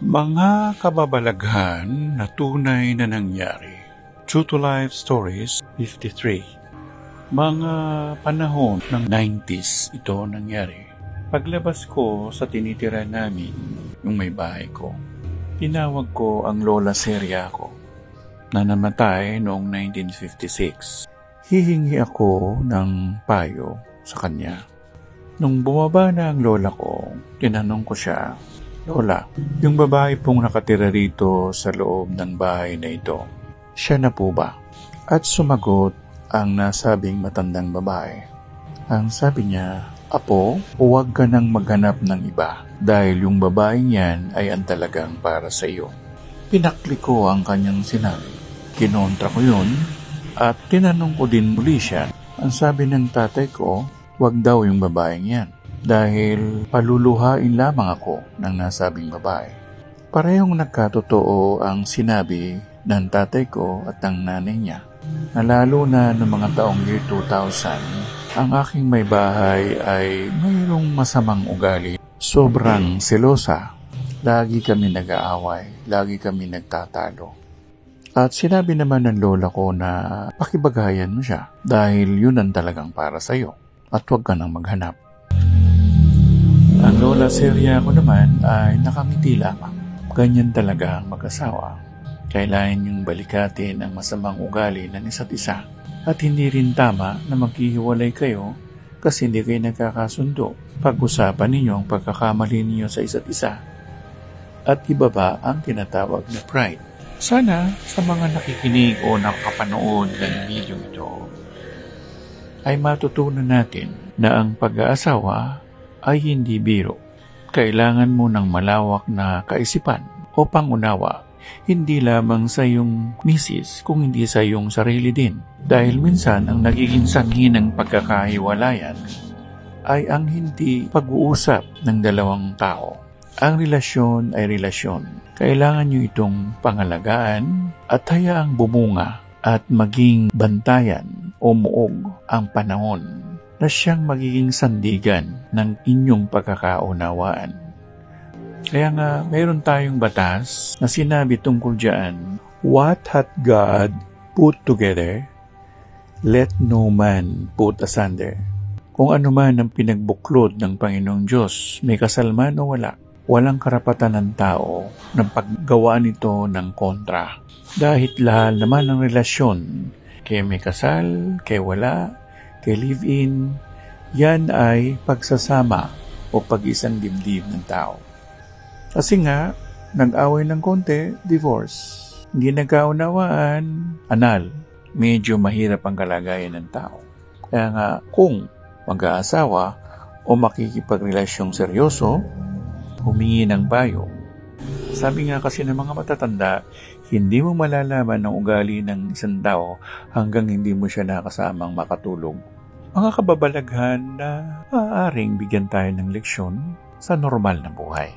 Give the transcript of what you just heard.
Mga kababalaghan na tunay na nangyari. True to Life Stories 53. Mga panahon ng 90s ito nangyari. Paglabas ko sa tinitira namin, yung may bahay ko, tinawag ko ang Lola Seria ko na namatay noong 1956. Hihingi ako ng payo sa kanya. Nung bumaba na ang lola ko, tinanong ko siya, "Lola, yung babae pong nakatira rito sa loob ng bahay na ito, siya na po ba?" At sumagot ang nasabing matandang babae. Ang sabi niya, "Apo, huwag ka nang maghanap ng iba dahil yung babaeng yan ay ang talagang para sa iyo." Pinakli ko ang kanyang sinabi. Kinontra ko yun at tinanong ko din muli siya. Ang sabi ng tatay ko, wag daw yung babaeng yan dahil paluluhain lamang ako ng nasabing babae. Parehong nagkatotoo ang sinabi ng tatay ko at ng nanay niya. Na lalo na noong mga taong year 2000, ang aking may bahay ay mayroong masamang ugali. Sobrang selosa. Lagi kami nag-aaway, lagi kami nagtatalo. At sinabi naman ng lola ko na pakibagayan mo siya dahil yun ang talagang para sa'yo at huwag ka nang maghanap. Ang Lola Seria ko naman ay nakangiti lamang. Ganyan talaga ang mag-asawa. Kailangan yung balikatin ang masamang ugali ng isa't isa. At hindi rin tama na maghihiwalay kayo kasi hindi kayo nagkakasundo. Pag-usapan ninyo ang pagkakamali ninyo sa isa't isa at ibaba ang tinatawag na pride. Sana sa mga nakikinig o nakapanood ng video ito ay matutunan natin na ang pag-aasawa ay hindi biro. Kailangan mo ng malawak na kaisipan o pangunawa, hindi lamang sa iyong misis kung hindi sa iyong sarili din. Dahil minsan ang nagiging sanhi ng pagkakahiwalayan ay ang hindi pag-uusap ng dalawang tao. Ang relasyon ay relasyon. Kailangan nyo itong pangalagaan at hayaang bumunga at maging bantayan o muog ang panahon na siyang magiging sandigan ng inyong pagkakaunawaan. Kaya nga, mayroon tayong batas na sinabi tungkol dyan, "What hath God put together, let no man put asunder." Kung ano man ang pinagbuklod ng Panginoong Diyos, may kasalman o wala, walang karapatan ng tao na paggawa nito ng kontra. Dahil lahat naman ng relasyon, kay may kasal, kay wala, kay live-in, yan ay pagsasama o pag-isang dibdib ng tao. Kasi nga, nag-away ng konti, divorce. Hindi nagkaunawaan, anal. Medyo mahirap ang kalagayan ng tao. Kaya nga, kung mag-aasawa o makikipagrelasyon seryoso, humingi ng payo. Sabi nga kasi ng mga matatanda, hindi mo malalaman ang ugali ng isang tao hanggang hindi mo siya nakasamang makatulog. Mga kababalaghan na maaaring bigyan tayo ng leksyon sa normal na buhay.